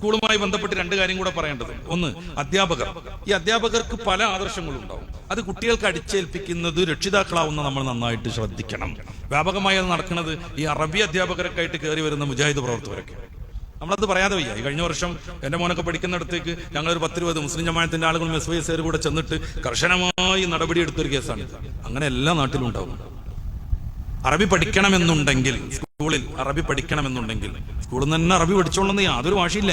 സ്കൂളുമായി ബന്ധപ്പെട്ട് രണ്ട് കാര്യം കൂടെ പറയേണ്ടത്. ഒന്ന്, അധ്യാപകർ. ഈ അധ്യാപകർക്ക് പല ആദർശങ്ങളും ഉണ്ടാവും. അത് കുട്ടികൾക്ക് അടിച്ചേൽപ്പിക്കുന്നത് രക്ഷിതാക്കളാവുന്ന നമ്മൾ നന്നായിട്ട് ശ്രദ്ധിക്കണം. വ്യാപകമായി അത് നടക്കുന്നത് ഈ അറബി അധ്യാപകരൊക്കെ ആയിട്ട് കയറി വരുന്ന മുജാഹിദ് പ്രവർത്തകരൊക്കെ. നമ്മളത് പറയാതെ വയ്യ. ഈ കഴിഞ്ഞ വർഷം എന്റെ മോനൊക്കെ പഠിക്കുന്നിടത്തേക്ക് ഞങ്ങളൊരു 10-20 മുസ്ലിം ജമാഅത്തിന്റെ ആളുകളും SYSR കൂടെ ചെന്നിട്ട് കർശനമായി നടപടിയെടുത്തൊരു കേസാണ്. അങ്ങനെ എല്ലാ നാട്ടിലും ഉണ്ടാവും. അറബി പഠിക്കണമെന്നുണ്ടെങ്കിൽ സ്കൂളിൽ അറബി പഠിക്കണമെന്നുണ്ടെങ്കിൽ സ്കൂളിൽ നിന്ന് തന്നെ അറബി പഠിച്ചോളന്ന് യാതൊരു വാശിയില്ല.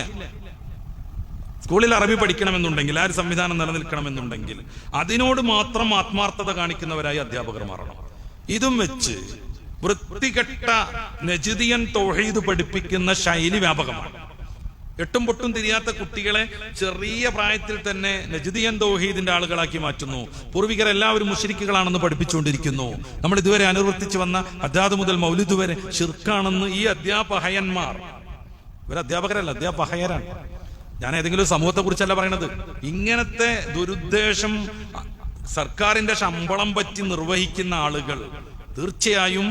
സ്കൂളിൽ അറബി പഠിക്കണമെന്നുണ്ടെങ്കിൽ ആ ഒരു സംവിധാനം നിലനിൽക്കണമെന്നുണ്ടെങ്കിൽ അതിനോട് മാത്രം ആത്മാർത്ഥത കാണിക്കുന്നവരായി അധ്യാപകർ മാറണം. ഇതും വെച്ച് വൃത്തികെട്ട നജ്ദിയൻ തൗഹീദ് പഠിപ്പിക്കുന്ന ശൈലി വ്യാപകമാണ്. എട്ടും പൊട്ടും തിരിയാത്ത കുട്ടികളെ ചെറിയ പ്രായത്തിൽ തന്നെ നജ്ദിയൻ തൗഹീദിന്റെ ആളുകളാക്കി മാറ്റുന്നു. പൂർവികരെല്ലാവരും മുശ്രിക്കുകളാണെന്ന് പഠിപ്പിച്ചുകൊണ്ടിരിക്കുന്നു. നമ്മൾ ഇതുവരെ അനുവർത്തിച്ചു വന്ന അദ്ദാദ് മുതൽ മൗലിദ് വരെ ശിർക്കാണെന്ന് ഈ അധ്യാപകയന്മാർ, ഇവർ അധ്യാപകരല്ല, അധ്യാപകയരാണ്. ഞാൻ ഏതെങ്കിലും സമൂഹത്തെ കുറിച്ചല്ല പറയണത്. ഇങ്ങനത്തെ ദുരുദ്ദേശം സർക്കാരിന്റെ ശമ്പളം പറ്റി നിർവഹിക്കുന്ന ആളുകൾ തീർച്ചയായും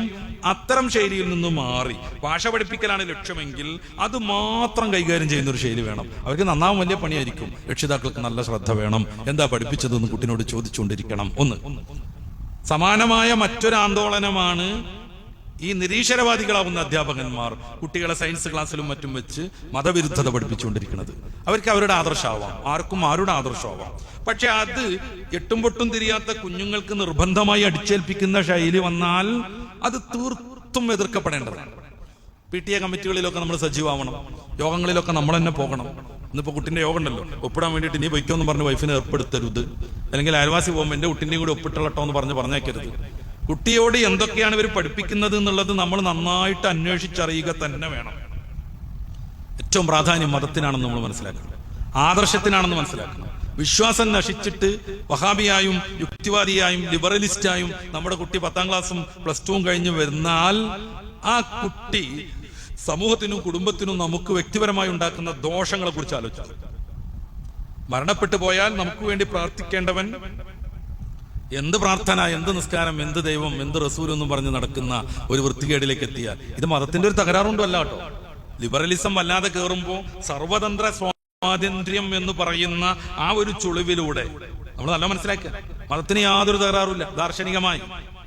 അത്തരം ശൈലിയിൽ നിന്ന് മാറി ഭാഷ പഠിപ്പിക്കലാണ് ലക്ഷ്യമെങ്കിൽ അത് മാത്രം കൈകാര്യം ചെയ്യുന്ന ഒരു ശൈലി വേണം. അവർക്ക് നന്നാവും വലിയ പണിയായിരിക്കും. രക്ഷിതാക്കൾക്ക് നല്ല ശ്രദ്ധ വേണം. എന്താ പഠിപ്പിച്ചതെന്ന് കുട്ടിനോട് ചോദിച്ചുകൊണ്ടിരിക്കണം. ഒന്ന്, സമാനമായ മറ്റൊരു ആന്തോളനമാണ് ഈ നിരീശ്വരവാദികളാവുന്ന അധ്യാപകന്മാർ കുട്ടികളെ സയൻസ് ക്ലാസ്സിലും മറ്റും വെച്ച് മതവിരുദ്ധത പഠിപ്പിച്ചുകൊണ്ടിരിക്കുന്നത്. അവർക്ക് അവരുടെ ആദർശമാവാം, ആർക്കും ആരുടെ ആദർശമാവാം. പക്ഷെ അത് എട്ടും പൊട്ടും തിരിയാത്ത കുഞ്ഞുങ്ങൾക്ക് നിർബന്ധമായി അടിച്ചേൽപ്പിക്കുന്ന ശൈലി വന്നാൽ അത് തീർത്തും എതിർക്കപ്പെടേണ്ടതാണ്. PTA കമ്മിറ്റികളിലൊക്കെ നമ്മൾ സജീവമാവണം. യോഗങ്ങളിലൊക്കെ നമ്മൾ തന്നെ പോകണം. ഇന്നിപ്പോ കുട്ടിന്റെ യോഗം ഉണ്ടല്ലോ, ഒപ്പിടാൻ വേണ്ടിയിട്ട് നീ വയ്ക്കുമെന്ന് പറഞ്ഞ് വൈഫിനെ ഏർപ്പെടുത്തരുത്. അല്ലെങ്കിൽ അയൽവാസി പോകുമ്പോൾ എന്റെ കുട്ടിന്റെയും കൂടി ഒപ്പിട്ടളട്ടോ എന്ന് പറഞ്ഞേക്കരുത്. കുട്ടിയോട് എന്തൊക്കെയാണ് ഇവർ പഠിപ്പിക്കുന്നത് എന്നുള്ളത് നമ്മൾ നന്നായിട്ട് അന്വേഷിച്ചറിയുക തന്നെ വേണം. ഏറ്റവും പ്രാധാന്യം മതത്തിനാണെന്ന് നമ്മൾ മനസ്സിലാക്കണം, ആദർശത്തിനാണെന്ന് മനസ്സിലാക്കണം. വിശ്വാസം നശിച്ചിട്ട് വഹാബിയായും യുക്തിവാദിയായും ലിബറലിസ്റ്റായും നമ്മുടെ കുട്ടി 10ാം ക്ലാസ്സും +2 കഴിഞ്ഞ് വരുന്നാൽ ആ കുട്ടി സമൂഹത്തിനും കുടുംബത്തിനും നമുക്ക് വ്യക്തിപരമായി ഉണ്ടാക്കുന്ന ദോഷങ്ങളെ കുറിച്ച് ആലോചിച്ചു. മരണപ്പെട്ടു പോയാൽ നമുക്ക് വേണ്ടി പ്രാർത്ഥിക്കേണ്ടവൻ എന്ത് പ്രാർത്ഥന, എന്ത് നിസ്കാരം, എന്ത് ദൈവം, എന്ത് റസൂൽ എന്നും പറഞ്ഞ് നടക്കുന്ന ഒരു വൃത്തികേടിലേക്ക് എത്തിയാൽ ഇത് മതത്തിന്റെ ഒരു തകരാറുണ്ടോ അല്ല കേട്ടോ. ലിബറലിസം വല്ലാതെ കയറുമ്പോൾ സർവതന്ത്ര സ്വാതന്ത്ര്യം എന്ന് പറയുന്ന ആ ഒരു ചുളിവിലൂടെ നമ്മൾ നല്ല മനസ്സിലാക്കുക, മതത്തിന് യാതൊരു തകരാറുമില്ല. ദാർശനികമായി,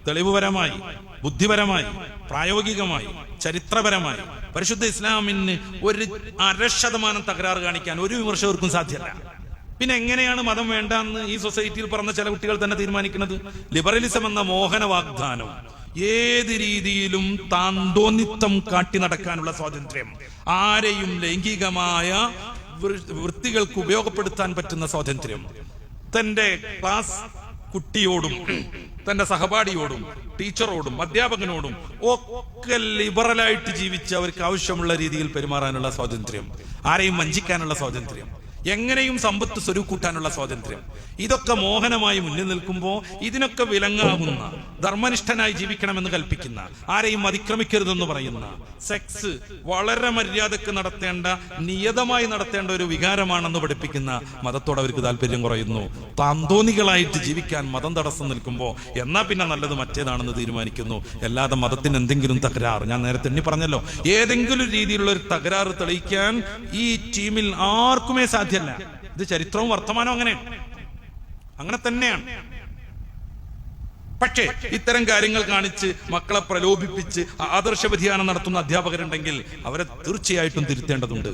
തെളിവുപരമായി, ബുദ്ധിപരമായി, പ്രായോഗികമായി, ചരിത്രപരമായി പരിശുദ്ധ ഇസ്ലാമിന് ഒരു 0.5% തകരാറ് കാണിക്കാൻ ഒരു വിമർശകർക്കും സാധ്യമല്ല. പിന്നെ എങ്ങനെയാണ് മതം വേണ്ടെന്ന് ഈ സൊസൈറ്റിയിൽ പറഞ്ഞ ചില കുട്ടികൾ തന്നെ തീരുമാനിക്കുന്നത്? ലിബറലിസം എന്ന മോഹന വാഗ്ദാനം, ഏത് രീതിയിലും താന്തോന്നിത്തം കാട്ടി നടക്കാനുള്ള സ്വാതന്ത്ര്യം, ആരെയും ലൈംഗികമായ വൃത്തികൾക്ക് ഉപയോഗപ്പെടുത്താൻ പറ്റുന്ന സ്വാതന്ത്ര്യം, തന്റെ ക്ലാസ് കുട്ടിയോടും തന്റെ സഹപാഠിയോടും ടീച്ചറോടും അധ്യാപകനോടും ഒക്കെ ലിബറലായിട്ട് ജീവിച്ച് അവർക്ക് ആവശ്യമുള്ള രീതിയിൽ പെരുമാറാനുള്ള സ്വാതന്ത്ര്യം, ആരെയും വഞ്ചിക്കാനുള്ള സ്വാതന്ത്ര്യം, എങ്ങനെയും സമ്പത്ത് സ്വരൂക്കൂട്ടാനുള്ള സ്വാതന്ത്ര്യം, ഇതൊക്കെ മോഹനമായി മുന്നിൽ നിൽക്കുമ്പോൾ ഇതിനൊക്കെ വിലങ്ങാകുന്ന, ധർമ്മനിഷ്ഠനായി ജീവിക്കണമെന്ന് കൽപ്പിക്കുന്ന, ആരെയും അതിക്രമിക്കരുതെന്ന് പറയുന്ന, സെക്സ് വളരെ മര്യാദക്ക് നടത്തേണ്ട, നിയതമായി നടത്തേണ്ട ഒരു വികാരമാണെന്ന് പഠിപ്പിക്കുന്ന മതത്തോട് അവർക്ക് താല്പര്യം കുറയുന്നു. താന്തോന്നികളായിട്ട് ജീവിക്കാൻ മതം തടസ്സം നിൽക്കുമ്പോൾ എന്നാ പിന്നെ നല്ലത് മറ്റേതാണെന്ന് തീരുമാനിക്കുന്നു. അല്ലാതെ മതത്തിന് എന്തെങ്കിലും തകരാറ്, ഞാൻ നേരത്തെ എണ്ണി പറഞ്ഞല്ലോ, ഏതെങ്കിലും രീതിയിലുള്ള ഒരു തകരാറ് തെളിയിക്കാൻ ഈ ടീമിൽ ആർക്കുമേ സാധ്യമല്ല. ഇത് ചരിത്രവും വർത്തമാനവും അങ്ങനെ തന്നെയാണ്. പക്ഷേ ഇത്തരം കാര്യങ്ങൾ കാണിച്ച് മക്കളെ പ്രലോഭിപ്പിച്ച് ആദർശ വ്യതിയാനം നടത്തുന്ന അധ്യാപകരുണ്ടെങ്കിൽ അവരെ തീർച്ചയായിട്ടും തിരുത്തേണ്ടതുണ്ട്.